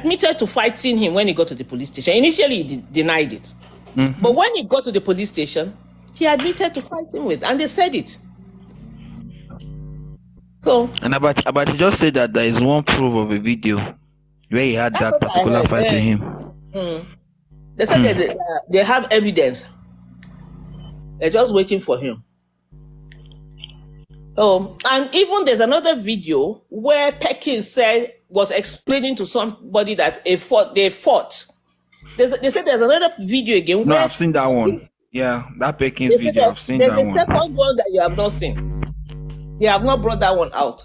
admitted to fighting him when he got to the police station. Initially, he denied it. But when he got to the police station, he admitted to fighting with, and they said it. So, and about he just said that there is one proof of a video where he had that particular fight with him. They said that they have evidence. They're just waiting for him. And even there's another video where Perkins was explaining to somebody that they fought. They said there's another video again. No, I've seen that one. Yeah, that Perkins video. I've seen that one. There's a second one that you have not seen. They have not brought that one out.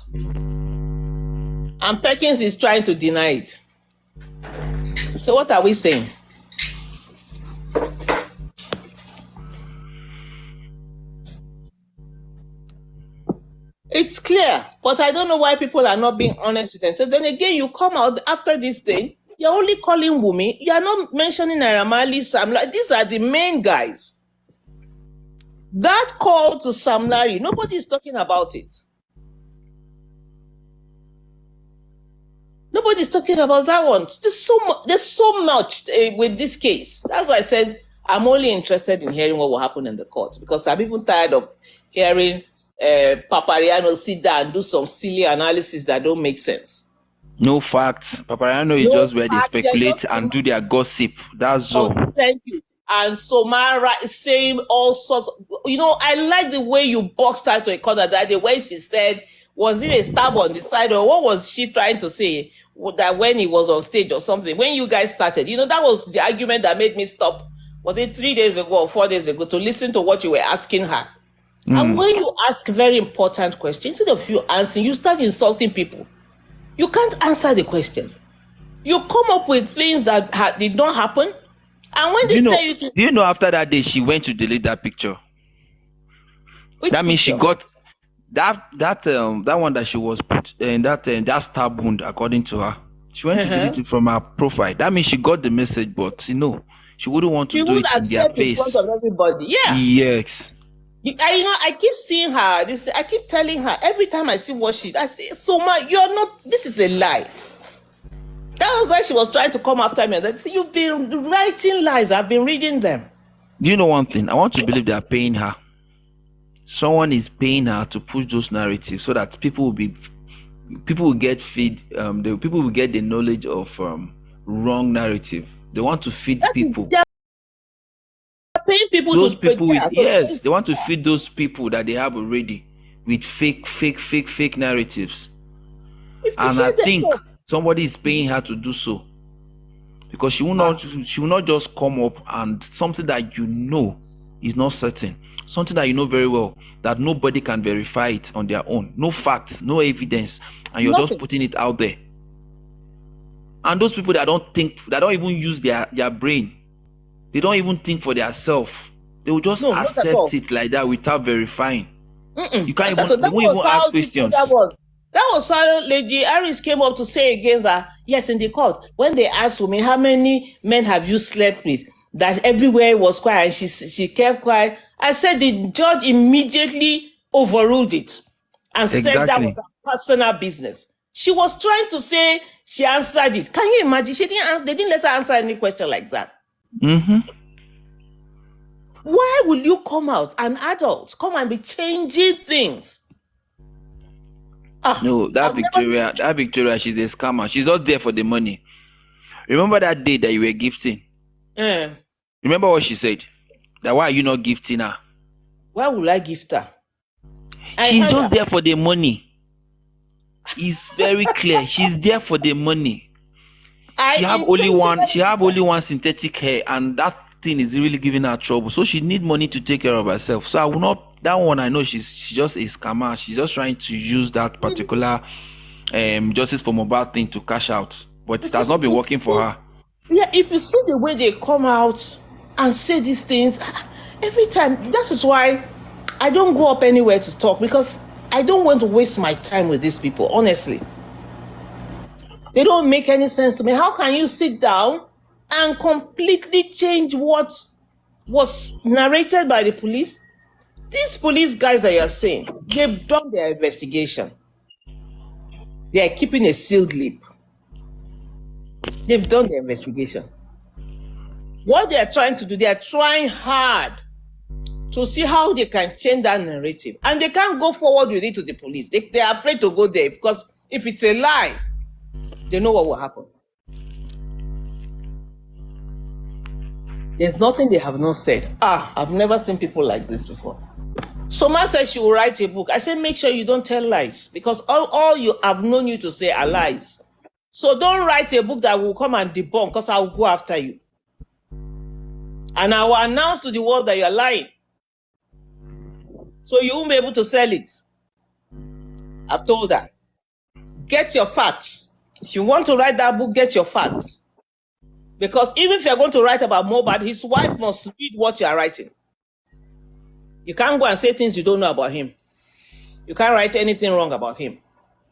And Perkins is trying to deny it. So what are we saying? It's clear, but I don't know why people are not being honest with themselves. Then again, you come out after this thing, you're only calling Wumi. You are not mentioning Naira Marley, Sam Larry. These are the main guys. That call to Sam Larry, nobody is talking about it. Nobody's talking about that one. There's so much with this case. That's why I said I'm only interested in hearing what will happen in the court, because I'm even tired of hearing Papariano sit down and do some silly analysis that don't make sense. No facts. Papariano is just where they speculate and do their gossip. That's all. Thank you. And Somara is saying all sorts of, I like the way you boxed her to a corner that day when she said, was it a stab on the side, or what was she trying to say? That when he was on stage or something, when you guys started, that was the argument that made me stop. Was it 3 days ago or 4 days ago, to listen to what you were asking her? And when you ask very important questions, instead of you answering, you start insulting people. You can't answer the questions. You come up with things that did not happen. And when they tell you to... Do you know after that day, she went to delete that picture? That means she got... That one that she was put in that stab wound, according to her. She went to delete it from her profile. That means she got the message, but she wouldn't want to do it in their face. In front of everybody. Yeah. Yes. I keep seeing her. I keep telling her every time I see what I say, Soma, you're not. This is a lie. That was why she was trying to come after me. That you've been writing lies. I've been reading them. Do you know one thing? I want to believe they are paying her. Someone is paying her to push those narratives so that people will get people will get the knowledge of wrong narrative. They want to feed people. Paying people those to people yes, they want to feed those people that they have already with fake narratives. And I think somebody is paying her to do so, because she will not just come up and something that is not certain, something that very well that nobody can verify it on their own, no facts, no evidence, and you're just putting it out there. And those people that don't think, that don't even use their brain, they don't even think for themselves. They will just accept it like that without verifying. You can't even ask questions. That was how Lady Harris came up to say again that, yes, in the court, when they asked me, how many men have you slept with? That everywhere was quiet, and she kept quiet. I said the judge immediately overruled it and said that was a personal business. She was trying to say she answered it. Can you imagine? They didn't let her answer any question like that. Why will you come out, an adult, come and be changing things? No, that Victoria, she's a scammer. She's not there for the money. Remember that day that you were gifting? Remember what she said? That why are you not gifting her? Why would I gift her? She's just there for the money. It's very clear. She's there for the money. She have only one synthetic hair, and that thing is really giving her trouble. So she need money to take care of herself. So I will not. That one, I know she's just a scammer. She's just trying to use that particular justice for mobile thing to cash out, but it has not been working for her. Yeah, if you see the way they come out and say these things every time, that is why I don't go up anywhere to talk, because I don't want to waste my time with these people. Honestly, they don't make any sense to me. How can you sit down and completely change what was narrated by the police? These police guys that you're saying, they've done their investigation. They are keeping a sealed lip. They've done the investigation. What they are trying to do, they are trying hard to see how they can change that narrative. And they can't go forward with it to the police. They are afraid to go there because if it's a lie, they know what will happen. There's nothing they have not said. I've never seen people like this before. Soma said she will write a book. I said, make sure you don't tell lies because all you have known you to say are lies. So don't write a book that will come and debunk because I will go after you. And I will announce to the world that you are lying. So you won't be able to sell it. I've told her. Get your facts. If you want to write that book, get your facts. Because even if you're going to write about Mohbad, his wife must read what you are writing. You can't go and say things you don't know about him. You can't write anything wrong about him.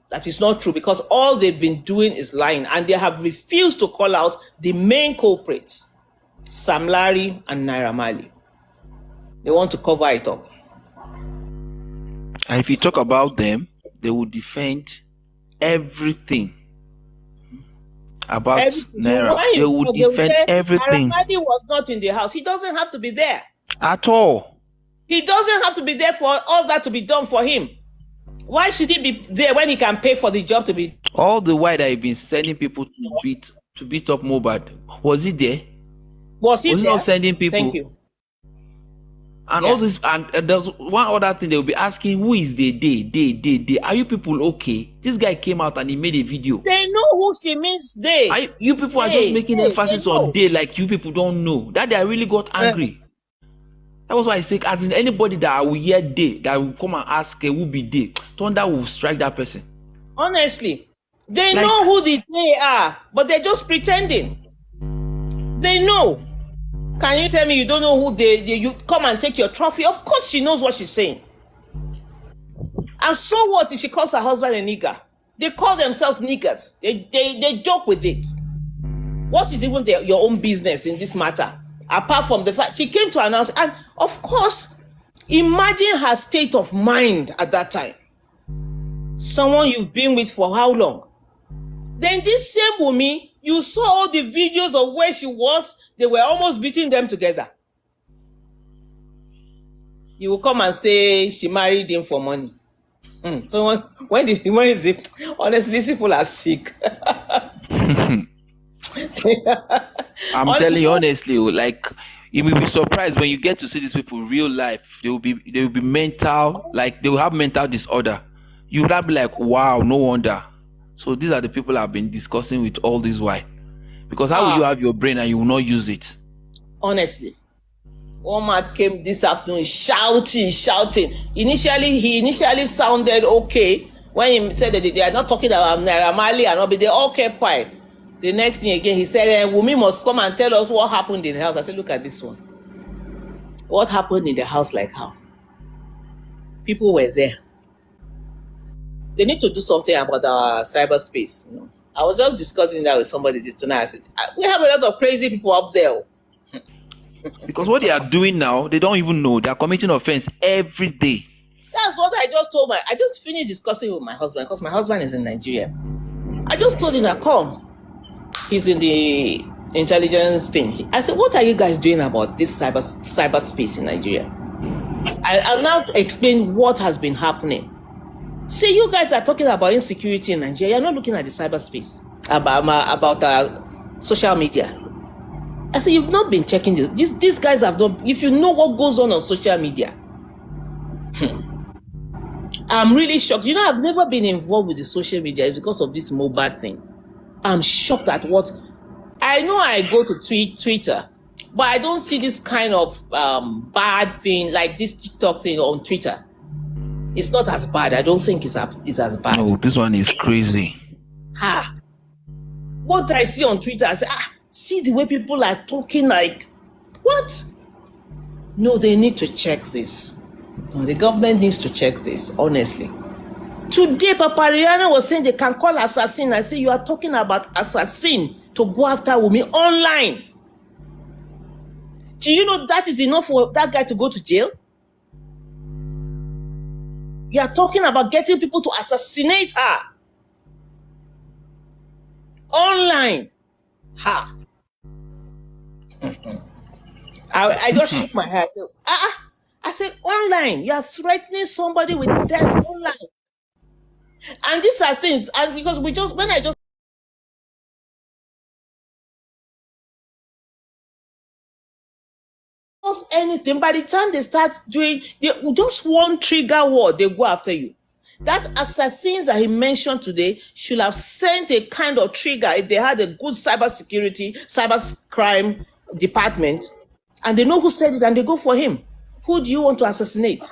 That is not true because all they've been doing is lying and they have refused to call out the main culprits, Sam Larry and Naira Marley. They want to cover it up. And if you talk about them, they will defend everything about Naira. They will defend everything. Naira Marley was not in the house. He doesn't have to be there. At all. He doesn't have to be there for all that to be done for him. Why should he be there when he can pay for the job to be? All the while that I've been sending people to beat up Mohbad, was he there? Was he not sending people? Thank you. And all this, and there's one other thing they will be asking: who is they? Are you people okay? This guy came out and he made a video. They know who she means. You people are just making emphasis on they, like you people don't know. That day I really got angry. That was why I said, as in anybody that will hear they, that will come and ask who be they, thunder will strike that person. Honestly, they know who they are, but they're just pretending. They know. Can you tell me you don't know who you come and take your trophy? Of course she knows what she's saying. And so what if she calls her husband a nigger? They call themselves niggers. They joke with it. What is even your own business in this matter? Apart from the fact she came to announce, and of course, imagine her state of mind at that time. Someone you've been with for how long? Then this same Wumi, you saw all the videos of where she was, they were almost beating them together. You will come and say she married him for money. So when is it? Honestly, these people are sick. I'm telling you honestly, like you will be surprised when you get to see these people in real life. They will be mental, like they will have mental disorder. You would have be like, wow, no wonder. So these are the people I've been discussing with all this while. Because how will you have your brain and you will not use it? Honestly. One man came this afternoon shouting. He initially sounded okay when he said that they are not talking about Naira Marley and all, but they all kept quiet. The next thing again, he said, Wumi must come and tell us what happened in the house. I said, look at this one. What happened in the house, like how? People were there. They need to do something about our cyberspace. You know? I was just discussing that with somebody tonight. I said, we have a lot of crazy people up there. Because what they are doing now, they don't even know. They are committing offense every day. That's what I just told I just finished discussing with my husband because my husband is in Nigeria. I just told him, come. He's in the intelligence thing. I said, what are you guys doing about this cyberspace in Nigeria? I'll now explain what has been happening. See, you guys are talking about insecurity in Nigeria. You're not looking at the cyberspace, about social media. I said, you've not been checking this. These guys have done. If you know what goes on social media, I'm really shocked. You know, I've never been involved with the social media. It's because of this Mohbad thing. I'm shocked at what I know. I go to Twitter, but I don't see this kind of bad thing like this TikTok thing on Twitter. It's not as bad. I don't think it's as bad. Oh, this one is crazy. What I see on Twitter, I say, see the way people are talking like, what? No, they need to check this. The government needs to check this, honestly. Today, Papariana was saying they can call assassin. I say, you are talking about assassin to go after Wumi online. Do you know that is enough for that guy to go to jail? You are talking about getting people to assassinate her online. Ha! I just shook my head. I said, I said, online, you are threatening somebody with death online. And these are things, and because when I just post anything, by the time they start doing, just one trigger word, they go after you. That assassins that he mentioned today should have sent a kind of trigger if they had a good cyber crime department, and they know who said it and they go for him. Who do you want to assassinate?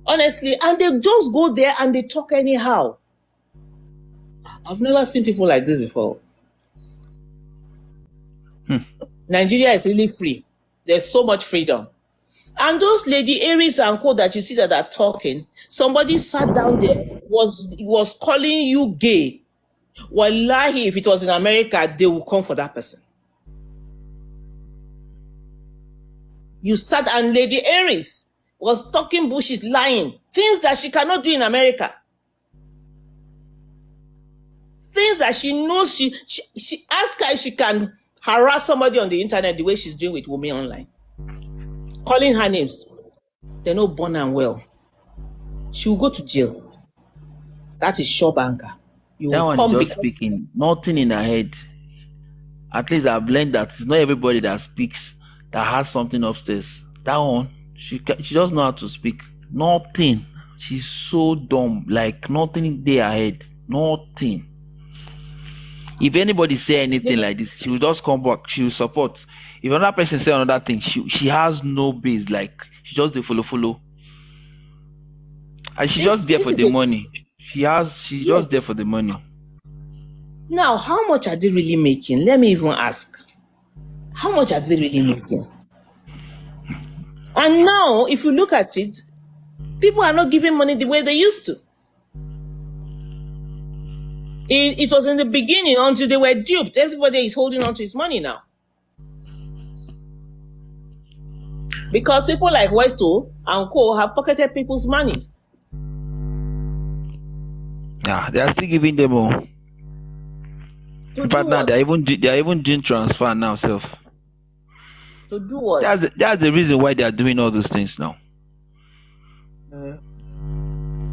Honestly, and they just go there and they talk anyhow. I've never seen people like this before. Nigeria is really free. There's so much freedom. And those Lady Aries and co that you see that are talking, somebody sat down there, was calling you gay. Wallahi, if it was in America, they will come for that person. You sat, and Lady Aries was talking bullshit, lying, things that she cannot do in America. Things that she knows she asked her if she can harass somebody on the internet the way she's doing with Wumi Online. Calling her names. They're not born and well. She will go to jail. That is sure banker. You That will one come is just because speaking, nothing in her head. At least I've learned that it's not everybody that speaks that has something upstairs. That one, she doesn't know how to speak. Nothing. She's so dumb. Like nothing there ahead. Nothing. If anybody say anything like this, she will just come back. She will support. If another person say another thing, she has no base. Like she just dey follow. And she's just there for the money. She's just there for the money. Now, how much are they really making? Let me even ask. How much are they really making? And now, if you look at it, people are not giving money the way they used to. It was in the beginning until they were duped. Everybody is holding on to his money now. Because people like Westo and Co have pocketed people's money. Yeah, they are still giving them more. But now they are even doing transfer now, self. To do what? That's the reason why they are doing all those things now.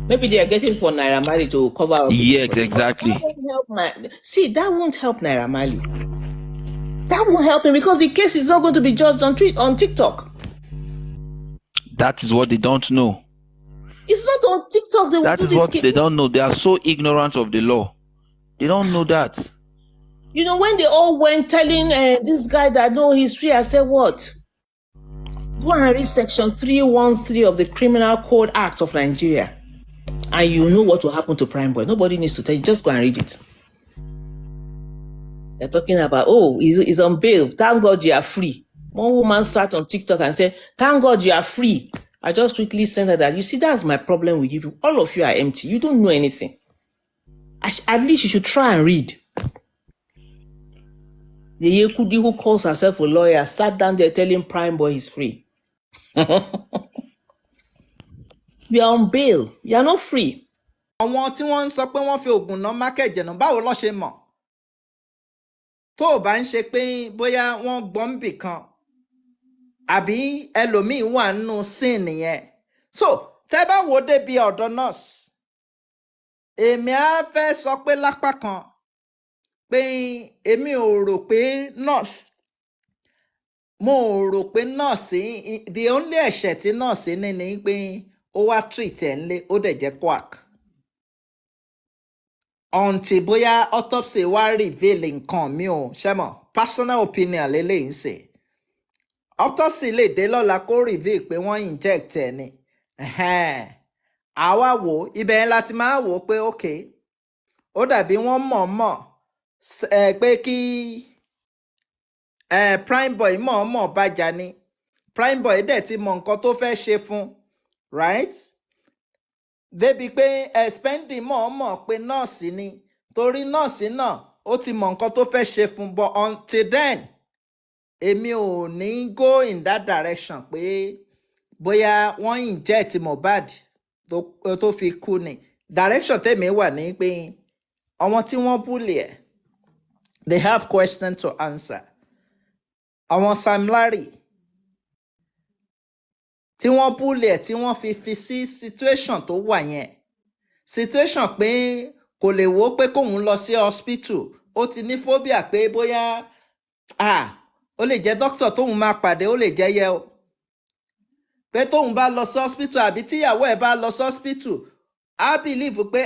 Maybe they are getting for Naira Marley to cover up. Yes, exactly. That won't help Naira Marley. That won't help him because the case is not going to be judged on TikTok. That is what they don't know. It's not on TikTok they will do this. That is what they don't know. They are so ignorant of the law. They don't know that. You know, when they all went telling this guy that no, he's free, I said, what? Go and read section 313 of the Criminal Code Act of Nigeria. And you know what will happen to Prime Boy. Nobody needs to tell you. Just go and read it. They're talking about, he's on bail. Thank God you are free. One woman sat on TikTok and said, thank God you are free. I just quickly sent her that. You see, that's my problem with you. All of you are empty. You don't know anything. At least you should try and read. The Yekudi who calls herself a lawyer sat down there telling Prime Boy he's free. You are on bail. You are not free. Àwọn tí wọ́n ń sọ pé wọ́n fi oògùn náà mákẹ́jẹ̀ náà báwo ló ṣe mọ̀? Tó o bá ń ṣe pé bóyá wọ́n gbọ́ ń bì kan àbí ẹlòmíín wà nínú sin nìyẹn. So tẹ́ bá wo débi ọ̀dọ̀ nurse, èmi á fẹ́ sọ pé lápá kan pé èmi ò rò pé nurse the only ẹ̀ṣẹ̀ tí nurse ní ni pé ó wá treat ẹ̀ ńlé ó dẹ̀ jẹ́ quack. Until bóyá autopsy wá reveal nǹkan mi ò ṣẹ́mọ̀ personal opinion lélẹ́yìn ṣe. Autopsy lè dé lọ́la kó reveal pé wọ́n inject ẹ̀ ni. Àwa wò ibẹ̀ yẹn láti máa wò pé okay ó dàbí wọ́n mọ̀ọ́mọ̀ pé kí Prime Boy mọ̀ọ́mọ̀ bájà ni. Prime Boy dẹ̀ ti mọ nǹkan tó fẹ́ ṣe fún, right? Débi pé spending mọ̀ọ́mọ̀ pé nọ́ọ̀sì ni torí nọ́ọ̀sì náà ó ti mọ nǹkan tó fẹ́ ṣe fún, but until then èmi ò ní go in that direction pé bóyá wọ́n inject Mohbad tó fi kú ni. Direction tèmi wà ní pé àwọn tí wọ́n bully ẹ̀ they have question to answer. Àwọn Sam Larry tí wọ́n bully ẹ̀ tí wọ́n fi sí situation tó wà yẹn, situation pé kò lè wò pé kóun lọ sí hospital, ó ti ní phobia pé bóyá ó lè jẹ́ doctor tóun máa pàdé, ó lè jẹ́ yẹ o, pé tóun bá lọ sí hospital àbí tíyàwó ẹ̀ bá lọ sí hospital á believe pé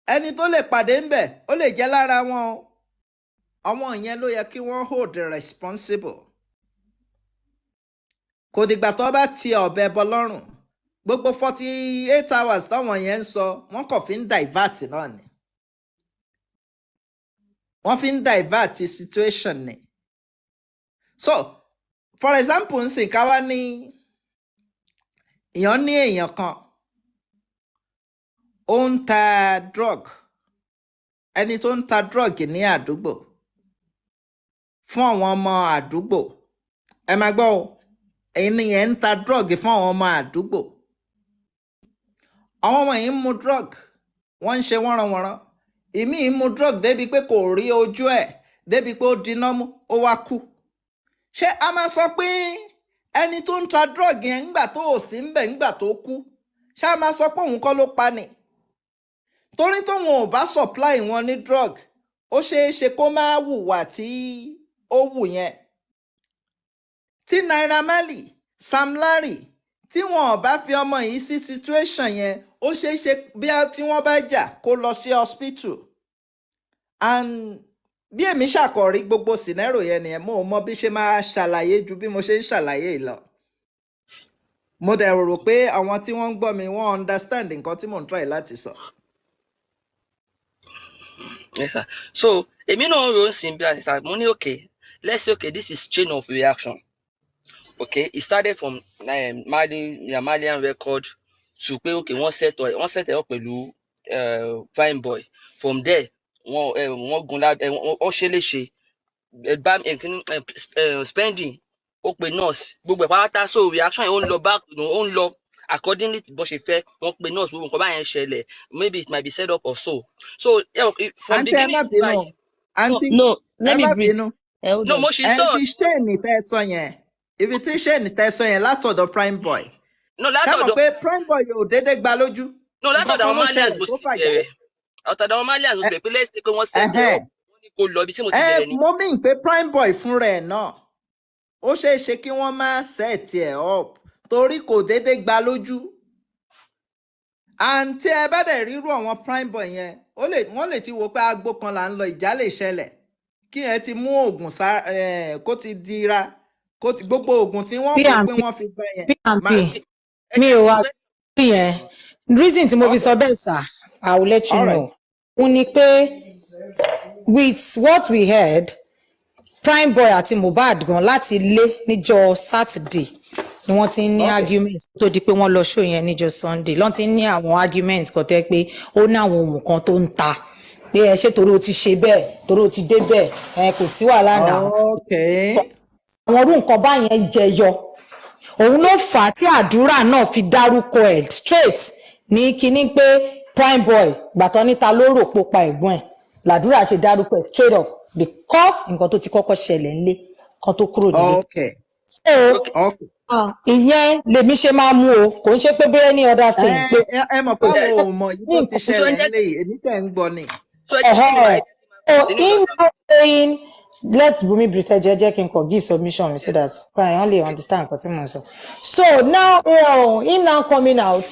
ẹni tó lè pàdé ń bẹ̀ ó lè jẹ́ lára wọn o. Àwọn ìyẹn ló yẹ kí wọ́n hold responsible. Kò dìgbà tó bá ti ọ̀bẹ bọ lọ́rùn, gbogbo 48 hours táwọn yẹn ń sọ wọ́n kàn fi ń divert náà ni, wọ́n fi ń divert situation ni. So for example ń sìn ká wá ní èèyàn ní èèyàn kan ó ń ta drug, ẹni tó ń ta drug ní àdúgbò fún àwọn ọmọ àdúgbò, ẹ máa gbọ́ o, ẹni yẹn ń ta drug fún àwọn ọmọ àdúgbò. Àwọn ọmọ yìí ń mu drug, wọ́n ń ṣe wọ́nranwọ̀nran, ìmí ń mu drug débi pé kò rí ojú ẹ̀, débi pé ó diná mú, ó wá kú. Ṣé a máa sọ pé ẹni tó ń ta drug yẹn ńgbà tó ò sí ń bẹ̀ ńgbà tó kú, ṣé a máa sọ pé òun kọ́ ló pa ni? Torí tóun ò bá supply wọn ní drug, ó ṣeé ṣe kó máa hùwà tí ó wù yẹn. Tí Naira Marley, Sam Larry tí wọn ò bá fi ọmọ yìí sí situation yẹn, ó ṣeé ṣe bí tí wọ́n bá jà kó lọ sí hospital. And bí èmi ṣàkọrí gbogbo scenario yẹn nìyẹn, mo ò mọ bí ṣe máa ṣàlàyé ju bí mo ṣe ń ṣàlàyé yìí lọ. Mo dẹ̀ rò pé àwọn tí wọ́n ń gbọ́ mi wọ́n understand nǹkan tí mò ń try láti sọ. Yes, sir. So, èmi náà rò ó sìn bí àṣà mo ní okay, let's say okay, this is chain of reaction. Okay, it started from Malian record to pé okay, wọ́n set it up pẹ̀lú Prime Boy. From there, wọ́n gun lábẹ́, wọ́n ṣe léṣe, spending, ó pe nurse, gbogbo ẹ̀ pátá, so reaction yẹn ó ń lọ back, ó ń lọ accordingly to bó ṣe fẹ́, wọ́n pe nurse, gbogbo nǹkan báyẹn ṣẹlẹ̀, maybe it might be set up or so. So from beginning to end. No, let me breathe. No, mo ṣe sọ. Ibi ṣe ní tẹ́ sọ yẹn, ibi tí ṣe ní tẹ́ sọ yẹn látọ̀dọ̀ Prime Boy. No, látọ̀dọ̀. Ṣé mo pé Prime Boy yóò dédé gba lójú? No, látọ̀dọ̀ àwọn Malians bó ti bẹ̀rẹ̀. Ọ̀tọ̀dọ̀ àwọn Malians bó ti bẹ̀rẹ̀ pé let's say pé wọ́n set it up, wọ́n ní kó lọ ibi tí mo ti bẹ̀rẹ̀ ni. Mo mean pé Prime Boy fúnra ẹ̀ náà, ó ṣeé ṣe kí wọ́n máa set ẹ̀ up torí kò dédé gba lójú. Àǹtí ẹ bá dẹ̀ rírú àwọn Prime Boy yẹn, wọ́n lè ti wo pé agbo kan là ń lọ, ìjà lè ṣẹlẹ̀, kí ẹ ti mú oògùn kó ti dira, kó ti gbogbo oògùn tí wọ́n mọ̀ pé wọ́n fi gbẹ yẹn. Mi ò wá yẹn. Reason tí mo fi sọ bẹ́ẹ̀ sà, I will let you know. Ó ní pé with what we heard, Prime Boy àti Mohbad gan láti lé níjọ́ Saturday ni wọ́n ti ń ní argument tó di pé wọ́n lọ show yẹn níjọ́ Sunday. Lọ́n ti ń ní àwọn argument kan tẹ́ pé ó ní àwọn ohun kan tó ń ta. Pé ẹ ṣé torí o ti ṣe bẹ́ẹ̀, torí o ti dé bẹ́ẹ̀, kò sí wàhálà náà. Àwọn orú nǹkan báyẹn jẹyọ. Òun ló fà á tí àdúrà náà fi dárúkọ ẹ̀ straight ní kíní pé Prime Boy gbàtọ́ níta ló rò pó pa ẹ̀gbọ́n ẹ̀. Làdúrà ṣe dárúkọ ẹ̀ straight up because nǹkan tó ti kọ́kọ́ ṣẹlẹ̀ ńlé kan tó kúrò nílé. So ìyẹn lèmi ṣe máa mú o, kò ń ṣe pé bẹ́ẹ̀ ní other thing. Ẹ mọ̀ pé àwọn ò mọ̀ yìí tó ti ṣẹlẹ̀ ńlé yìí, èmi ṣe ń gbọ́ ni. So in now saying let Wumi breathe jẹ́ kí n kò give submission so that I only understand nǹkan tí mo sọ. So now him now coming out,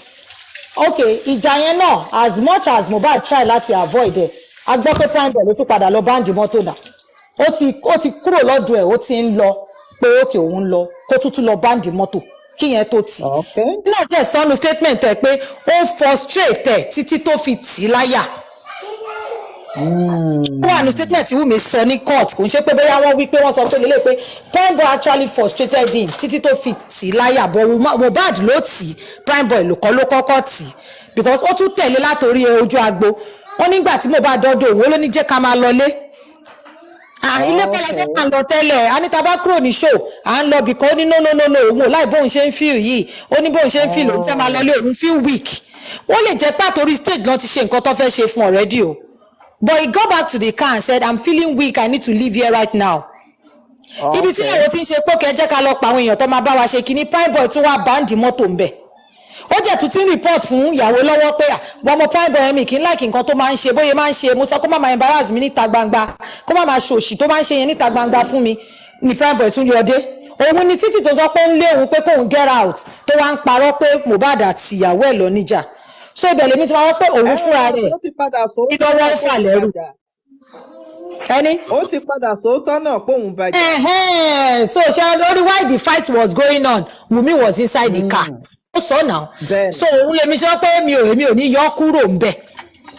okay, ìjà yẹn náà as much as Mohbad try láti avoid ẹ̀, a gbọ́ pé Prime Boy ló tún padà lọ báńdì mọ́tò náà. Ó ti kúrò lọ́dọ̀ ẹ̀, ó ti ń lọ pé òkè òun lọ kó tún lọ báńdì mọ́tò kí yẹn tó tì. Náà jẹ́ sọ́nu statement ẹ̀ pé ó frustrate ẹ̀ títí tó fi tì í láyà. Wọ́n àná statement tí Wumi sọ ní court kò ń ṣe pé bóyá wọ́n wí pé wọ́n sọ pé lélẹ̀ pé Prime Boy actually frustrated him títí tó fi tì í láyà, bọ̀ Mohbad ló tì í, Prime Boy ló kọ́kọ́ tì í because ó tún tẹ̀lé látòrí ojú agbo. Wọ́n nígbà tí Mohbad dọ́dọ̀ òun ló ní jẹ́ ká máa lọlé. Ilé kọ́lá ṣe máa ń lọ tẹ́lẹ̀, Anita bá kúrò ní show, à ń lọ bìkan ó ní no òun ò láì bóun ṣe ń feel yìí, ó ní bóun ṣe ń feel òun fẹ́ máa lọlé, òun feel weak. Wọ́n lè jẹ́ pàtórí stage lọ́n ti ṣe nǹkan tó fẹ́ ṣe fún already o. but he got back to the car and said, I'm feeling weak, I need to leave here right now. Ibi tí àwọn tí ń ṣe pé kẹjẹ́ ká lọ pa àwọn èèyàn tó máa bá wa ṣe kíní prime boy tún wá báǹdì mọ́tò ń bẹ̀. Ó jẹ́ tún ti ń report fún ìyàwó lọ́wọ́ pé ọmọ prime boy mi kì í láìkí nǹkan tó máa ń ṣe bóyá máa ń ṣe mo sọ kó má máa embarrass mi níta gbangba kó má máa ṣòṣì tó máa ń ṣe yẹn níta gbangba fún mi ní prime boy tún yọ dé. Òun ni títí tó sọ pé ń lé òun pé kóun get out tó wá ń parọ́ pé Mohbad àti ìyàwó ẹ̀ lọ níjà. So ibẹ̀ lèmi ti máa wọ́n pé òun fúnra rẹ̀ ìdánwò ìsàlẹ̀rù. Ẹni. Ó ti padà sóòótọ́ náà pé òun bàjẹ́. So ṣe why the fight was going on, Wumi was inside the car. Ó sọ náà. So òun lèmi sọ pé èmi ò ní yọ kúrò ńbẹ̀.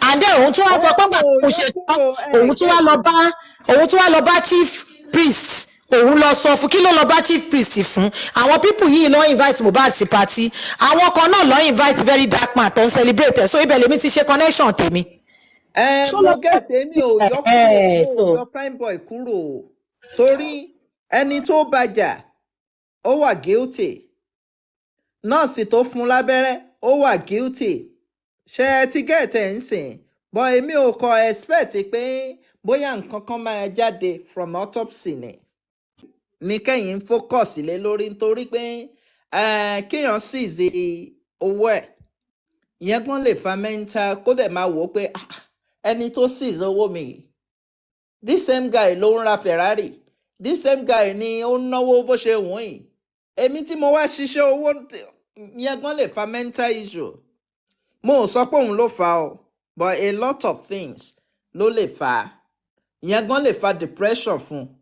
And then òun tún wá sọ pé gbà kó ṣe tán òun tún wá lọ bá chief priest. Òun lọ sọ fún kí ló lọ bá chief priest fún àwọn people yìí lọ invite Mohbad sí party àwọn kan náà lọ invite very dark man tó ń celebrate so ibẹ̀ lèmi ti ṣe connection tèmi. Mo get èmi ò yọ kúrò yọ prime boy kúrò torí ẹni tó bàjà ó wà guilty nọ́ọ̀sì tó fún lábẹ́rẹ́ ó wà guilty ṣe ẹ ti get ẹ̀ ń sìn but èmi ò kọ expect pé bóyá nǹkan kan máa jáde from autopsy ní kẹ́yìn focus lé lórí nítorí pé kéèyàn seize owó ẹ̀ ìyẹn gan lè fa mental kó dẹ̀ máa wò ó pé ẹni tó seize owó mi this same guy ló ń ra Ferrari this same guy ni ó ń náwó bó ṣe wùn yìí èmi tí mo wá ṣiṣẹ́ owó ìyẹn gan lè fa mental issue mo ò sọ pé òun ló fà o but a lot of things ló lè fà ìyẹn gan lè fa depression fún un.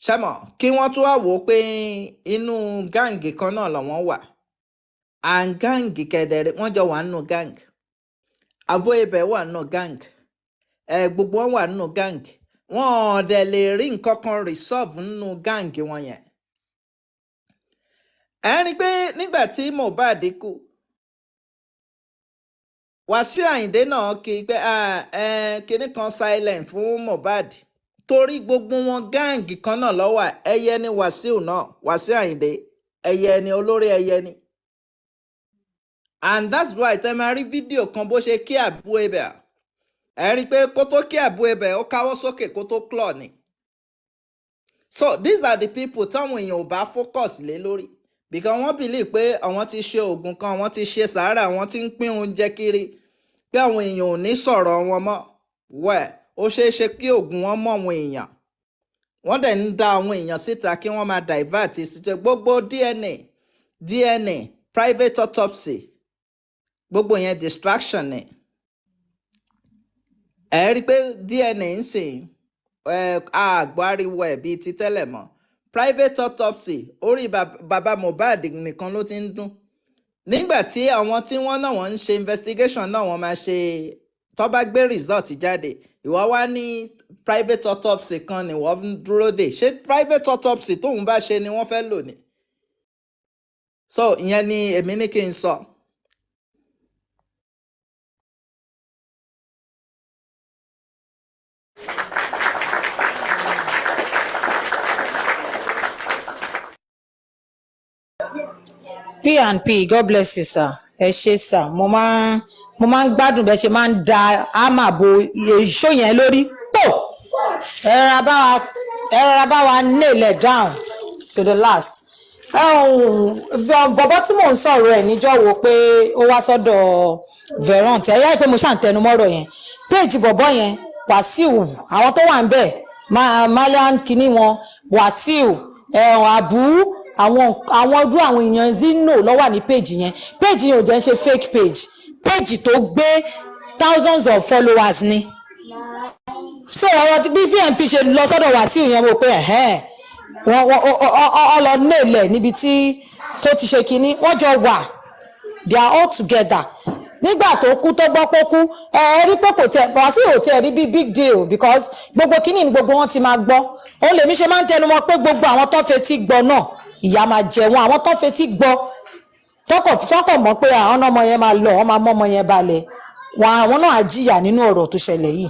ṣámọ̀ kí wọ́n tún wá wò ó pé inú gáǹgì kan náà làwọn wà and gáǹgì kẹ̀dẹ̀rẹ̀ wọ́n jọ wà nínú gáǹgì àbó ibẹ̀ wà nínú gáǹgì gbogbo wọn wà nínú gáǹgì wọn ò dẹ̀ lè rí nǹkan kan resolve nínú gáǹgì wọn yẹn. ẹ rí i pé nígbà tí Mohbad kú Wàsíù Àyìndé náà kí i pé kinní kan silent fún Mohbad torí gbogbo wọn gáǹgì kan náà lọ́wọ́ ẹyẹ ní Wàsíù náà Wàsíù Àyìndé ẹyẹ ni olórí ẹyẹ ni and that's why tẹ́ máa rí fídíò kan bó ṣe kí Abu Ebel ẹ rí i pé kó tó kí Abu Ebel ó káwọ́ sókè kó tó claw ni so these are the people táwọn èèyàn ò bá focus lé lórí because wọ́n believe pé àwọn ti ṣe oògùn kan àwọn ti ṣe sàárà àwọn ti ń pín oúnjẹ kiri pé àwọn èèyàn ò ní sọ̀rọ̀ wọn mọ́ wẹ́ẹ̀ ó ṣeé ṣe kí oògùn wọn mọ àwọn èèyàn wọ́n dẹ̀ ń dá àwọn èèyàn síta kí wọ́n máa divert síjọ gbogbo DNA private autopsy gbogbo yẹn distraction ni ẹ rí i pé DNA ń sìn àgbọ̀ ariwo ẹ̀ bíi ti tẹ́lẹ̀ mọ́ private autopsy orí bàbá Mohbad nìkan ló ti ń dún nígbà tí àwọn tí wọ́n náà wọ́n ń ṣe investigation náà wọ́n máa ṣe tó bá gbé result jáde ìwọ wá ní private autopsy kan ni wọ́n ń dúró dè ṣé private autopsy tóun bá ṣe ni wọ́n fẹ́ lò ní. so ìyẹn ni èmi ní kí n sọ. P&P, God bless you, sir. Ẹ ṣé sir. Mo máa ń gbádùn bẹ́ẹ̀ ṣe máa ń da ámà bo show yẹn lórí. Pò! Ẹ rọra bá wa nail it down to the last. Bọ̀bọ̀ tí mò ń sọ̀rọ̀ ẹ̀ níjọ́ wo pé ó wá sọ́dọ̀ Veron tí ẹ rí pé mo ṣàǹtẹnumọ́rọ̀ yẹn. Péèjì bọ̀bọ̀ yẹn, Wàsíù, àwọn tó wà ń bẹ̀, Malian kìíní wọn, Wàsíù, Abu, àwọn ọdún àwọn èèyàn Zino ló wà ní page yẹn ò jẹ́ ń ṣe fake page tó gbé thousands of followers ni so ọ̀rọ̀ tí bí P&P ṣe lọ sọ́dọ̀ Wàsíù yẹn wò pé wọ́n lọ nílẹ̀ níbi tí tó ti ṣe kínní wọ́n jọ wà they are all together nígbà tó kú tó gbọ́ pé kú ẹ rí pé kò tẹ Wàsíù ò tẹ rí bí big deal because gbogbo kínní ni gbogbo wọn ti máa gbọ́ òun lèmi ṣe máa ń tẹnumọ́ pé gbogbo àwọn tó fetí gbọ́ náà ìyá máa jẹ wọn àwọn tó fetí gbọ́ tọkọ mọ̀ pé àwọn ọmọ yẹn máa lọ wọn máa mọ ọmọ yẹn balẹ̀ wọn àwọn náà á jìyà nínú ọ̀rọ̀ tó ṣẹlẹ̀ yìí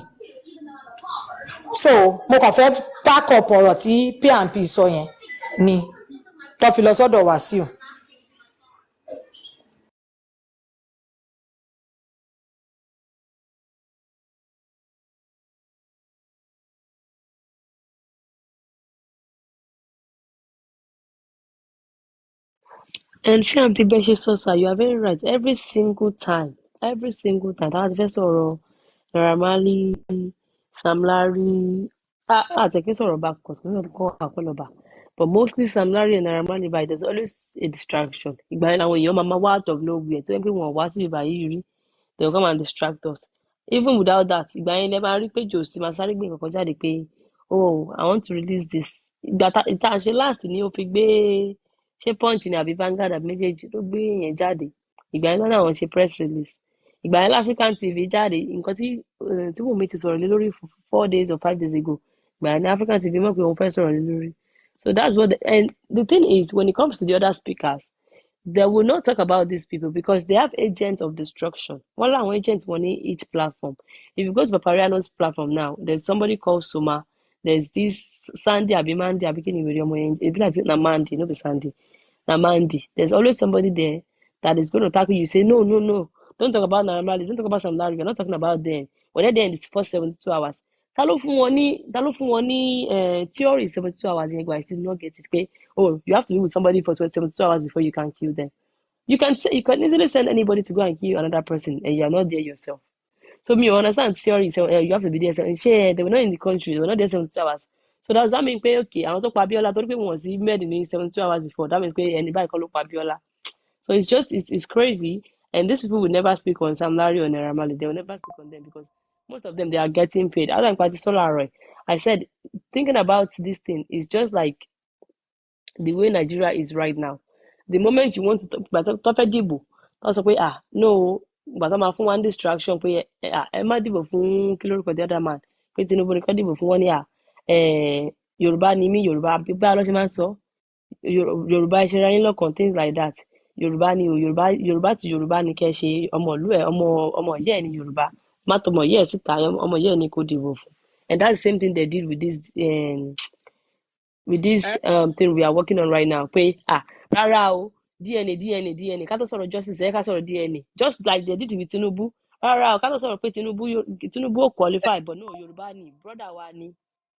so mo kàn fẹ́ back up ọ̀rọ̀ tí P&P sọ yẹn ni tó fi lọ sọ́dọ̀ Wàsíù. And Shan Bigbeshi Sosa, you are very right. Every single time, that first or Naramali, Sam Larry, take this or back because we don't call back. But mostly Sam Larry and Naramali, but there's always a distraction. When your mama out of nowhere, so everyone was by you, they'll come and distract us. Even without that, ìgbà yẹn lẹ máa rí pé Josie máa sáré gbé nǹkan kan jáde pé oh I want to release this. Ìgbà tá a ṣe last ni ó fi gbé ṣé Punch ni àbí Vanguard àbí méjèèjì ló gbé yẹn jáde. Ìgbà yẹn náà àwọn ṣe press release. Ìgbà yẹn African TV jáde nǹkan tí Wùmí ti sọ̀rọ̀ lé lórí for 4 days or 5 days ago. Ìgbà yẹn ni African TV mọ̀ pé òun fẹ́ sọ̀rọ̀ lé lórí. So that's what and the thing is when it comes to the other speakers, they will not talk about these people because they have agents of destruction. One of agents on each platform. If you go to Papariano's platform now, there's somebody called Suma. There's this Sandy Abimandi Abikini Namandi, no be Sandy. Namandi. There's always somebody there that is going to tackle you. Say, no. Don't talk about Naramali. Don't talk about Sam Larry. We're not talking about them. When they're there in the first 72 hours. Ta ló fún wọn ní theory 72 hours yẹn I still not get it pé oh you have to be with somebody for 72 hours before you can kill them. You can easily send anybody to go and kill another person and you are not there yourself. So me, you understand theory so you have to be there. Share they were not in the country, they were not there 72 hours. So does that mean pé okay àwọn tó pa Abiola torí pé wọ́n sì made in 72 hours before that means pé ẹni báyìí kọ́ ló pa Abiola. So it's crazy and these people will never speak on Sam Larry or Naira Marley. They will never speak on them because most of them they are getting paid. I said thinking about this thing is just like the way Nigeria is right now. The moment you want to tó fẹ́ dìbò tó sọ pé no ìgbà tó máa fún one distraction pé ẹ má dìbò fún kí lórúkọ the other man pé Tinubu ni kó dìbò fún wọn ní Yorùbá ni mí Yorùbá bá lọ́ ṣe máa ń sọ Yorùbá ìṣẹ̀ra yín lọ́kàn things like that Yorùbá ni o Yorùbá ti Yorùbá ni kẹ́ ṣe ọmọ ìlú ẹ̀ ọmọ ìyá ẹ̀ ní Yorùbá má tọmọ ìyá ẹ̀ síta ọmọ ìyá ẹ̀ ní kó dìbò fún and that's the same thing they did with this thing we are working on right now pé rárá o DNA ká tó sọ̀rọ̀ justice ká sọ̀rọ̀ DNA just like they did with Tinubu rárá o ká tó sọ̀rọ̀ pé Tinubu ò qualify but no Yorùbá ni brother wa ni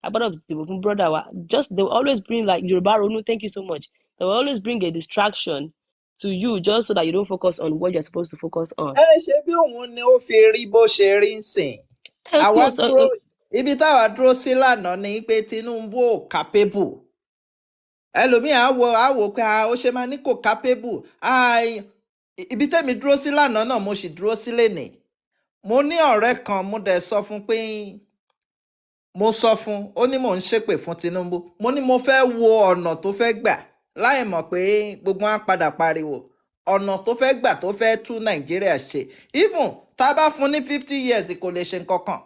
agbọ́dọ̀ dìbò fún brother wa just they will always bring like Yorùbá ronú thank you so much they will always bring a distraction to you just so that you don't focus on what you're supposed to focus on. ṣe bí òun ni ó fi rí bó ṣe rí ń sìn àwa dúró ibi táwa dúró sí lánàá ni pé Tinubu ò capable ẹlòmíì àwò pé ó ṣe máa ní kò capable ibi tẹ́mi dúró sí lánàá náà mo sì dúró sí lénìí mo ní ọ̀rẹ́ kan mo dẹ̀ sọ fún pé mo sọ fún ó ní mò ń ṣépè fún Tinubu mo ní mo fẹ́ wo ọ̀nà tó fẹ́ gbà láì mọ̀ pé gbogbo wọn á padà pariwo ọ̀nà tó fẹ́ gbà tó fẹ́ tú Nàìjíríà ṣe even tá a bá fún ní 50 years kò lè ṣe nǹkan kan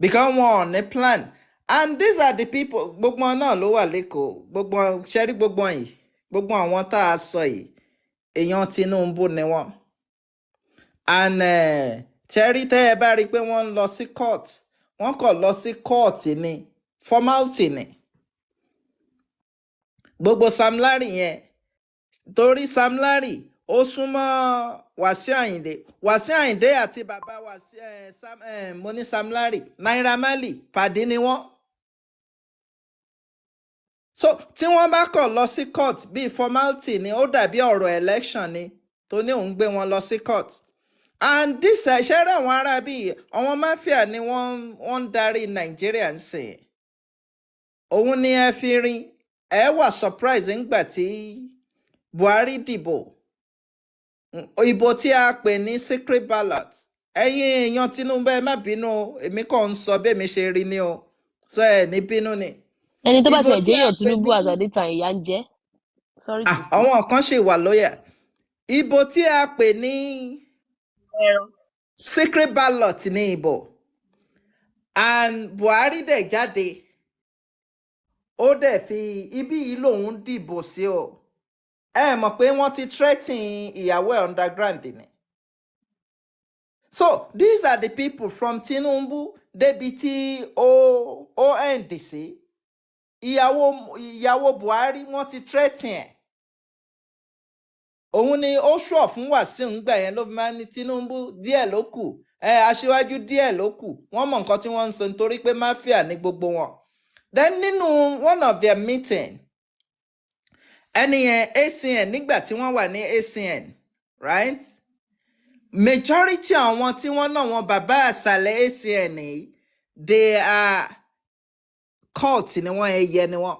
because wọn ò ní plan and these are the people gbogbo wọn náà ló wà lẹ́kọ̀ọ́ gbogbo ṣẹ́rí gbogbo yìí gbogbo àwọn tá a sọ yìí èèyàn Tinubu ni wọn and ṣẹ́rí tẹ́ ẹ bá rí i pé wọ́n ń lọ sí court wọ́n kàn lọ sí court ni formality ni gbogbo Sam Larry yẹn torí Sam Larry ó súnmọ́ Wàsíù Àyìndé àti bàbá mo ní Sam Larry Naira Marley pàdé ni wọ́n so tí wọ́n bá kọ̀ lọ sí court bíi formality ni ó dàbí ọ̀rọ̀ election ni tó ní òun gbé wọn lọ sí court and this ṣẹ́rẹ́ àwọn ará bíi àwọn mafia ni wọ́n ń darí Nàìjíríà ń sìn òun ni ẹ fi rin ẹ wà surprise ńgbà tí Buhari dìbò ìbò tí a pè ní secret ballot ẹ̀yin èèyàn Tinubu ẹ má bínú èmi kàn ń sọ bẹ́ẹ̀ mi ṣe rí ni o sọ ẹ ní bínú ni. ẹni tó bá tiẹ̀ jẹ́ èèyàn Tinubu àzàdé tan ìyá ń jẹ́ sorry to say. àwọn kan ṣe wà lóyà ìbò tí a pè ní secret ballot ní ìbò and Buhari dẹ̀ jáde ó dẹ̀ fi ibi yìí lòun dìbò sí o ẹ mọ̀ pé wọ́n ti threaten ìyàwó ẹ̀ underground ni so these are the people from Tinubu débi tí ó end sí ìyàwó Buhari wọ́n ti threaten ẹ̀ òun ni ó ṣọ̀ fún Wàsíù ńgbà yẹn ló fi máa ní Tinubu díẹ̀ ló kù aṣíwájú díẹ̀ ló kù wọ́n mọ̀ nǹkan tí wọ́n ń sọ nítorí pé mafia ní gbogbo wọn then nínú one of their meeting ẹni yẹn ACN nígbà tí wọ́n wà ní ACN, right? Majority àwọn tí wọ́n náà wọn bàbá àṣàlẹ̀ ACN yìí, they are cult ni wọ́n, ẹyẹ ni wọ́n.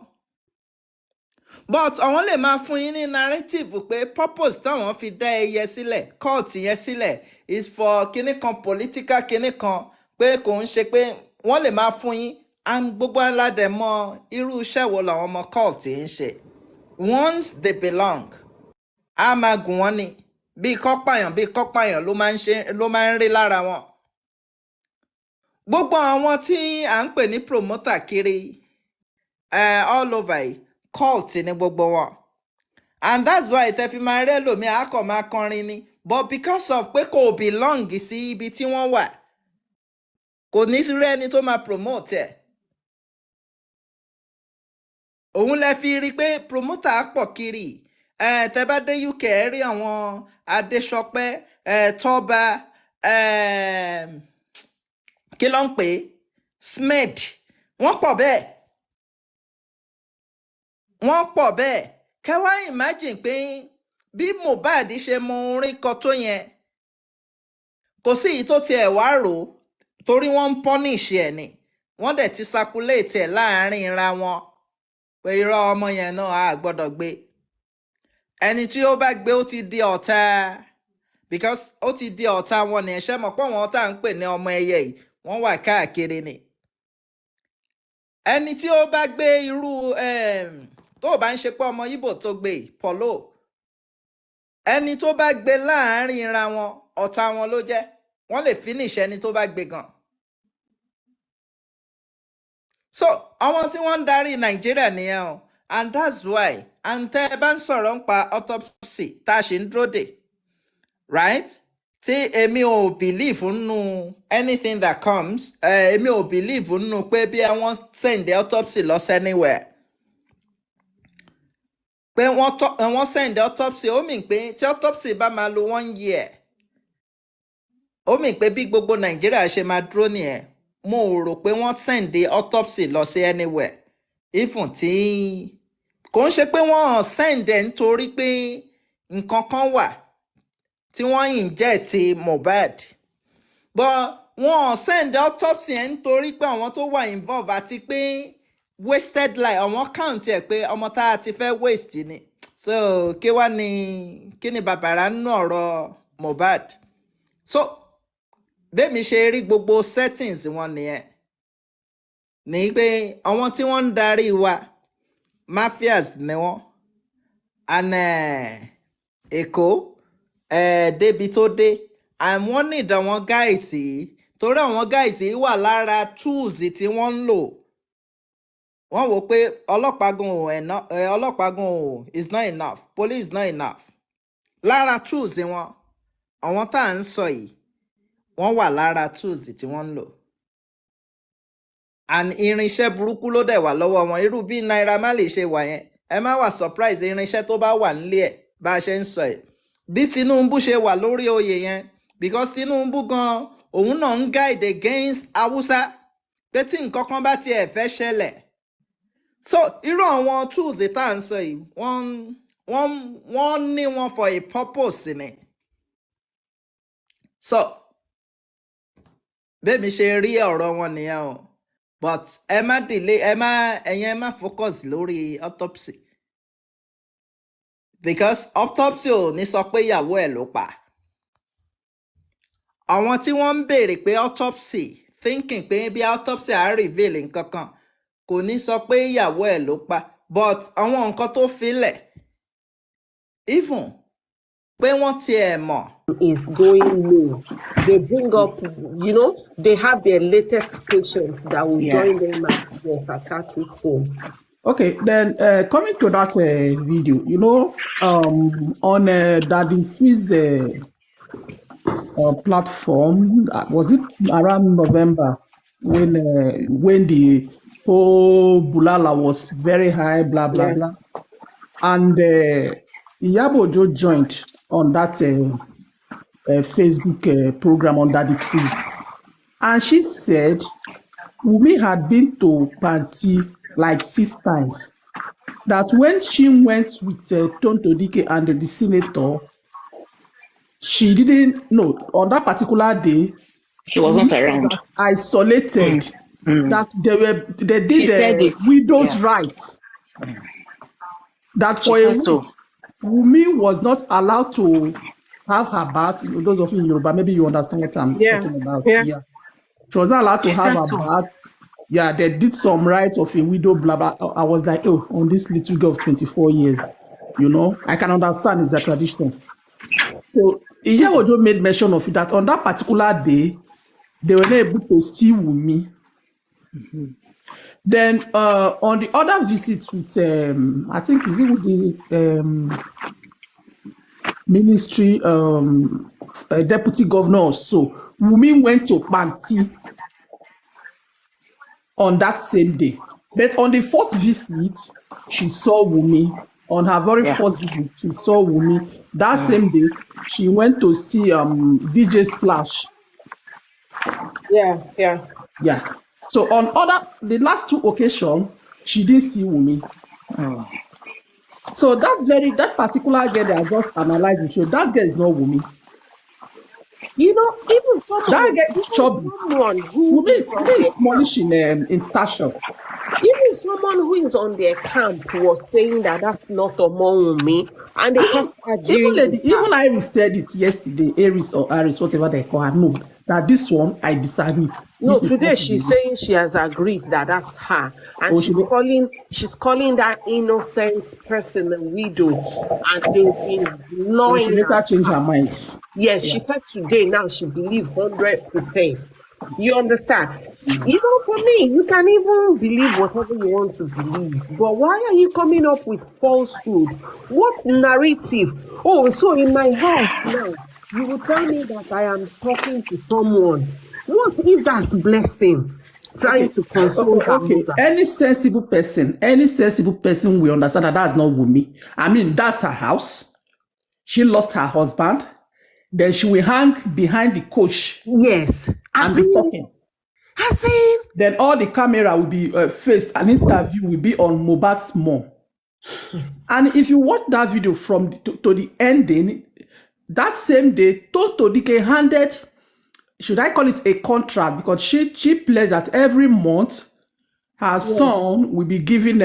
But àwọn lè máa fún yín ní narrative pé purpose táwọn fi dá ẹyẹ sílẹ̀, cult yẹn sílẹ̀ is for kíní kan political kíní kan, pé kò ń ṣe pé wọ́n lè máa fún yín, and gbogbo aládẹ mọ irú iṣẹ́ wo làwọn ọmọ cult yìí ń ṣe. Once they belong, a máa gùn wọ́n ni bí kọ́pàyàn ló máa ń rí lára wọn. Gbogbo àwọn tí à ń pè ní promoter kiri all over yìí, cult ni gbogbo wọn. And that's why tẹ́fí máa rẹ́ lòmí àkọ́ máa kọrin ni, but because of pé kò belong sí ibi tí wọ́n wà, kò ní rí ẹni tó máa promote ẹ̀. Òun lẹ fi rí pé promoter pọ̀ kiri. Tẹ́ bá dé UK ẹ rí àwọn Adéṣọpẹ́, Tọ́ba, kí ló ń pè é, Smed, wọ́n pọ̀ bẹ́ẹ̀. Kẹ́ wá imagine pé bí Mohbad ṣe mọ orin kan tó yẹn, kò sí èyí tó tiẹ̀ wá rò ó, torí wọ́n ń punish ẹ̀ ni. Wọ́n dẹ̀ ti circulate ẹ̀ láàárín ra wọn pé irọ́ ọmọ yẹn náà á gbọ́dọ̀ gbé. Ẹni tí ó bá gbé ó ti di ọ̀tá, because ó ti di ọ̀tá wọn ni. Ẹ̀ṣẹ́ mọ̀ pé wọ́n tá à ń pè ní ọmọ ẹyẹ yìí, wọ́n wà káàkiri ni. Ẹni tí ó bá gbé irú tó bá ń ṣe pé ọmọ Ìgbò tó gbé polo, ẹni tó bá gbé láàárín ra wọn, ọ̀tá wọn ló jẹ́. Wọ́n lè finish ẹni tó bá gbé gan. So àwọn tí wọ́n ń darí Nàìjíríà nìyẹn o, and that's why, and tẹ́ ẹ bá ń sọ̀rọ̀ ń pa autopsy tá a ṣe ń dúró dè, right? Tí èmi ò believe nínú anything that comes, èmi ò believe nínú pé bí wọ́n send the autopsy lọ anywhere. Pé wọ́n send the autopsy, ó mì pé tí autopsy bá máa lo 1 year, ó mì pé bí gbogbo Nàìjíríà ṣe máa dúró nìyẹn. Mo rò pé wọ́n send the autopsy lọ sí anywhere. Even tí kò ń ṣe pé wọ́n send ẹ̀ nítorí pé nǹkan kan wà tí wọ́n inject Mohbad, but wọ́n send autopsy ẹ̀ nítorí pé àwọn tó wà involve àti pé wasted life, àwọn count ẹ̀ pé ọmọ tá a ti fẹ́ waste ni. So kí ni bàbàrà nínú ọ̀rọ̀ Mohbad. So bẹ́ẹ̀mi ṣe rí gbogbo settings wọn nìyẹn, ní pé àwọn tí wọ́n ń darí wa mafias ni wọ́n, and Èkó débi tó dé, and wọ́n need àwọn guys yìí, torí àwọn guys yìí wà lára tools tí wọ́n ń lò. Wọ́n wò pé ọlọ́pàá gan is not enough, police is not enough. Lára tools wọn, àwọn tá à ń sọ yìí, wọ́n wà lára tools tí wọ́n ń lò. And irinṣẹ́ burúkú ló dẹ̀ wà lọ́wọ́ wọn, irú bí Naira Marley ṣe wà yẹn. Ẹ má wà surprise irinṣẹ́ tó bá wà nílé ẹ̀ bá a ṣe ń sọ ẹ̀. Bí Tinubu ṣe wà lórí oyè yẹn, because Tinubu gan òun náà ń guide against Hausa, pé tí nǹkan kan bá tiẹ̀ fẹ́ ṣẹlẹ̀. So irú àwọn tools tá à ń sọ yìí, wọ́n ní wọn for a purpose ni. So bẹ́ẹ̀mi ṣe rí ọ̀rọ̀ wọn nìyẹn o, but ẹ má delay, ẹ má focus lórí autopsy, because autopsy ò ní sọ pé ìyàwó ẹ̀ ló pa. Àwọn tí wọ́n ń béèrè pé autopsy, thinking pé bí autopsy á reveal nǹkan kan, kò ní sọ pé ìyàwó ẹ̀ ló pa, but àwọn nǹkan tó filẹ̀, even pé wọ́n tiẹ̀ mọ̀. Is going low. They bring up, they have their latest patients that will join them at their psychiatric home. Okay, then coming to that video, on Daddy Free's platform, was it around November when the whole Bulala was very high, blah blah blah, and Iyabo Ojo joined on that Facebook program on Daddy Freeze, and she said Wumi had been to party like 6 times, that when she went with Tonto Dike and the senator, she didn't know on that particular day. She wasn't Wumi around. was isolated. That they She said did it. widows' Yeah. rights. That She for a said week, so. Wumi was not allowed to have her bath. Those of you in Yoruba, maybe you understand what I'm talking about. Yeah. She was not allowed to She have said her so. bath. Yeah, they did some rights of a widow, blah, blah. I was like, oh, on this little girl of 24 years, I can understand it's a tradition. So, Iyewojo made mention of it that on that particular day, they were not able to see Wumi. Then, on the other visits with, I think, is it with the ministry, deputy governor or so, Wumi went to Panti on that same day. But on the first visit, she saw Wumi. On her very first visit, she saw Wumi. That same day, she went to see DJ Splash. Yeah. So on the last two occasions, she didn't see Wumi. So that particular girl that I just analyzed the show, that girl is not Wumi. Even someone That girl is chubby. who Wumi is smallish in stature. Even someone who is on their camp was saying that that's not among me, and they kept arguing. Even Iris said it yesterday, Iris or Iris, whatever they call her, no, that this one, I disagree. No, today she's saying she has agreed that that's her, and she's calling that innocent person a widow, and they've been gnawing. She later changed her mind. Yes, she said today now she believes 100%. You understand? For me, you can even believe whatever you want to believe, but why are you coming up with falsehood? What narrative? Oh, so in my house now, you will tell me that I am talking to someone. What if that's blessing? Trying to console her mother. Any sensible person will understand that that's not Wumi. I mean, that's her house. She lost her husband. Then she will hang behind the coach. Yes. And be talking. Then all the camera will be faced. An interview will be on Mohbad's mom. And if you watch that video from to the ending, that same day, Toto Dike handed, should I call it a contract? Because she pledged that every month her son will be given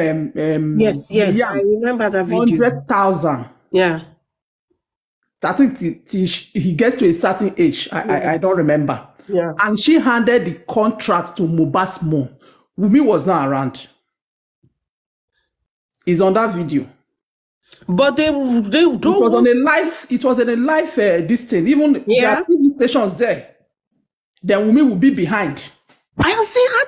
yes, I remember that video. 100,000. Yeah. I think till he gets to a certain age. I don't remember. Yeah. And she handed the contract to Mohbad's mom. Wumi was not around. It's on that video. But they don't. It was on a live. It was in a live this thing. Even there are TV stations there. Then Wumi will be behind. I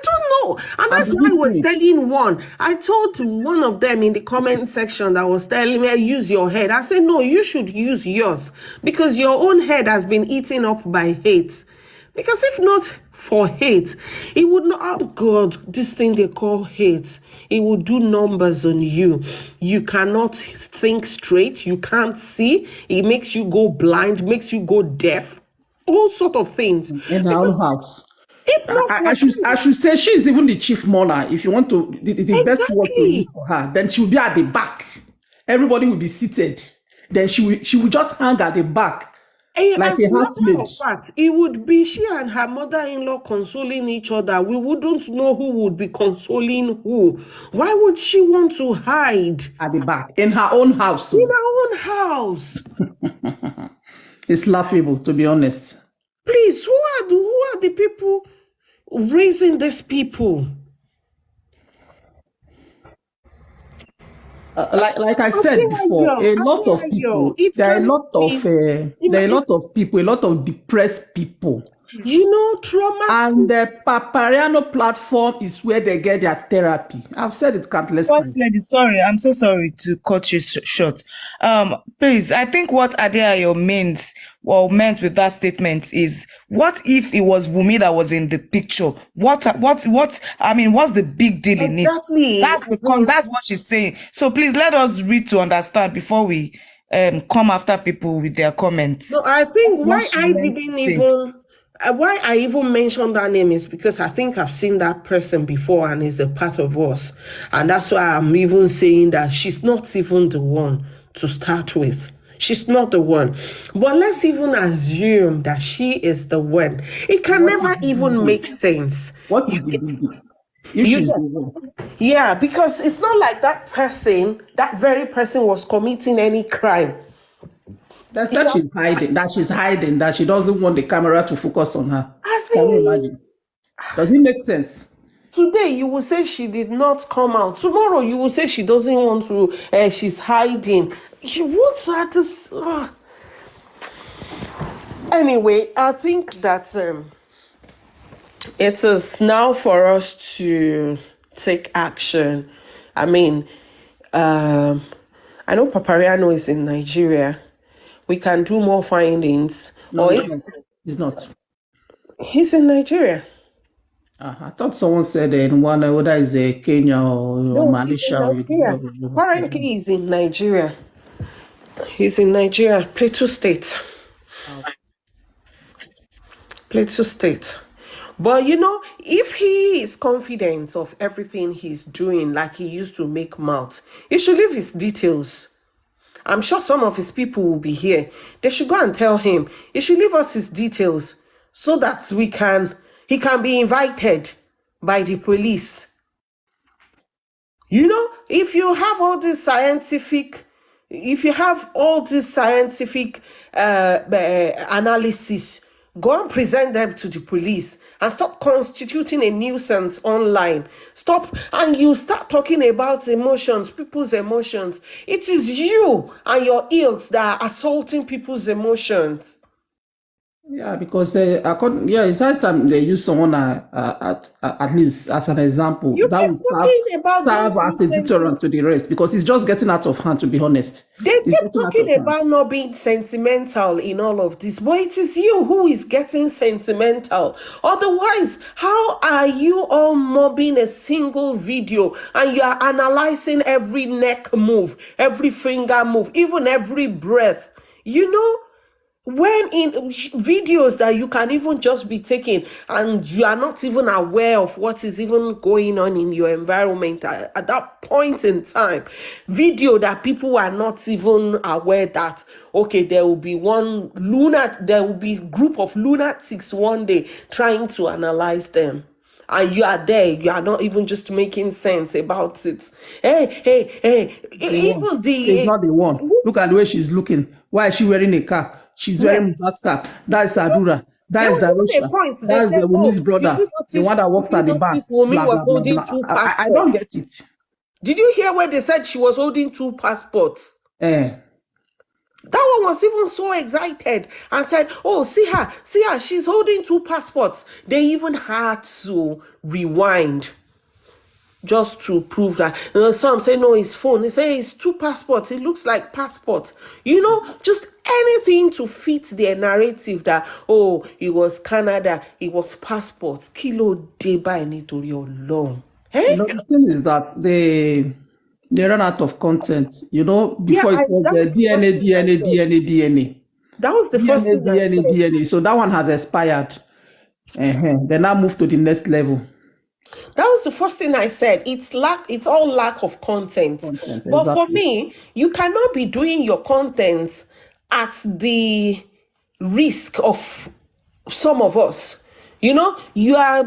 don't know. And that's why I was telling one. I told one of them in the comment section that was telling me, use your head. I said, no, you should use yours. Because your own head has been eaten up by hate. Because if not for hate, it would not, oh God, this thing they call hate, it would do numbers on you. You cannot think straight. You can't see. It makes you go blind, makes you go deaf. All sort of things. In her own house. If not I should say she is even the chief mourner. If you want to, the best word to use for her, then she will be at the back. Everybody will be seated. Then she will just hang at the back. Like a housemaid. Fact, it would be she and her mother-in-law consoling each other. We wouldn't know who would be consoling who. Why would she want to hide? At the back. In her own house. In her own house. It's laughable, to be honest. Please, who are the people raising these people? Like I said before, a lot of people. There are a lot of depressed people. Trauma. And the Papariano platform is where they get their therapy. I've said it countless times. Sorry, I'm so sorry to cut you short. Please, I think what Adeayo meant with that statement is, what if it was Wumi that was in the picture? What's the big deal in it? That's what she's saying. So please let us read to understand before we come after people with their comments. So I think why I didn't even Why I even mentioned that name is because I think I've seen that person before and is a part of us. And that's why I'm even saying that she's not even the one to start with. She's not the one. But let's even assume that she is the one. It can never even make sense. What is the biggie? If You she's get, the one. yeah, because it's not like that person, that very person was committing any crime. That's You that know, she's hiding, that she doesn't want the camera to focus on her. as Can you in, imagine? Does it make sense? today you will say she did not come out. Tomorrow you will say she doesn't want to. She's hiding. What's that? Anyway, I think that it is now for us to take action. I mean, I know Papariano is in Nigeria. We can do more findings. No, Or it's if not. It's not. he's in Nigeria. I thought someone said in one, whether it's a Kenya or No, he's in Malaysia or Nigeria. Currently, he's in Nigeria. He's in Nigeria, Plateau State. Plateau State. But you know, if he is confident of everything he's doing, like he used to make mouth, he should leave his details. I'm sure some of his people will be here. They should go and tell him. He should leave us his details so that he can be invited by the police. You know, if you have all this scientific analysis, go and present them to the police and stop constituting a nuisance online. Stop, and you start talking about emotions, people's emotions. It is you and your ills that are assaulting people's emotions. Yeah, because it's hard time they use someone at least as an example You that keep will talking about serve not as a being deterrent to the rest, because it's just getting out of hand. To be honest, They it's keep getting out of talking hand. about not being sentimental in all of this, but it is you who is getting sentimental. Otherwise, how are you all mobbing a single video and you are analyzing every neck move, every finger move, even every breath? You know, when in videos that you can even just be taking and you are not even aware of what is even going on in your environment at that point in time, video that people are not even aware that, okay, there will be there will be group of lunatics one day trying to analyze them, and you are there, you are not even just making sense about it. Hey, The one. even She's the not the one. Look at the way she's looking. Why is she wearing a cap? She's yeah. wearing that cap. That is Adura. That There is was even a Darusha. point they That is the said, "Oh, woman's brother, the one that did works you at the back. notice Wumi Blah was blah blah holding blah. two I don't passports? get it. Did you hear where they said she was holding two passports? Eh. That one was even so excited and said, "Oh, see her, she's holding two passports." They even had to rewind just to prove that. Some say no, it's phone. They say it's two passports. It looks like passports. You know, just anything to fit their narrative that, oh, it was Canada, it was passports. Kilo deba nítorí Ọlọ́run. You know, the thing is that they run out of content. You know, Yeah, before it was that the was the first DNA, thing I DNA, said. DNA, DNA. That was the first DNA, thing I DNA, said. DNA. So that one has expired. They now move to the next level. That was the first thing I said. It's all lack of content. But for Exactly. me, you cannot be doing your content at the risk of some of us. You know, you are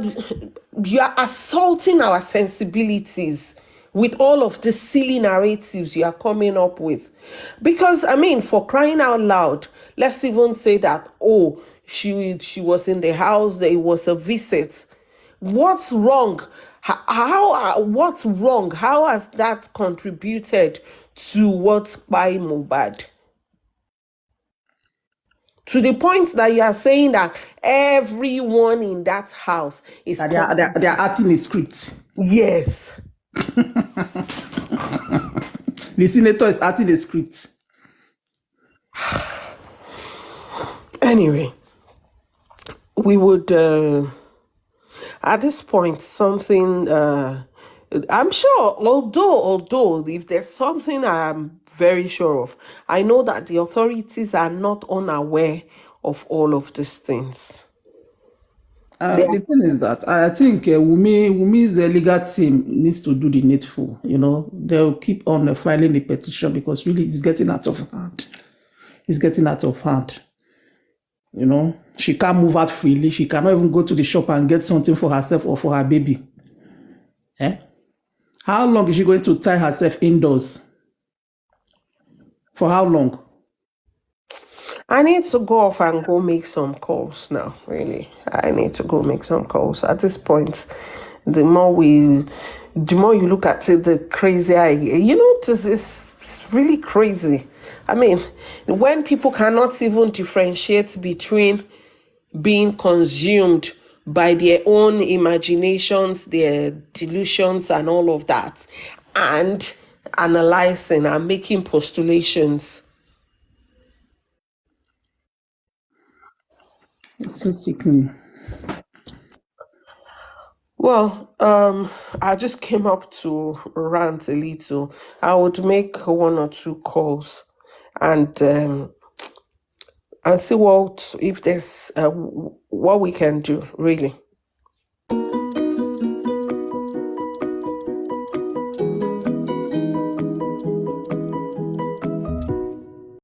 assaulting our sensibilities with all of the silly narratives you are coming up with. Because I mean, for crying out loud, let's even say that, oh, she was in the house, there was a visit. What's wrong? What's wrong? How has that contributed to what's by Mohbad? To the point that you are saying that everyone in that house is They are acting a script. yes. The senator is acting a script. Anyway, we would at this point something I'm sure, although if there's something I'm very sure of, I know that the authorities are not unaware of all of these things. The thing is that I think Wumi's legal team needs to do the needful. They'll keep on filing the petition because really it's getting out of hand. It's getting out of hand. She can't move out freely. She cannot even go to the shop and get something for herself or for her baby. How long is she going to tie herself indoors? For how long? I need to go off and go make some calls now, really. I need to go make some calls. At this point, the more you look at it, the crazier, it's really crazy. I mean, when people cannot even differentiate between being consumed by their own imaginations, their delusions, and all of that, and analyzing and making postulations. It's so sickening. Well, I just came up to rant a little. I would make 1 or 2 calls and see if there's what we can do, really.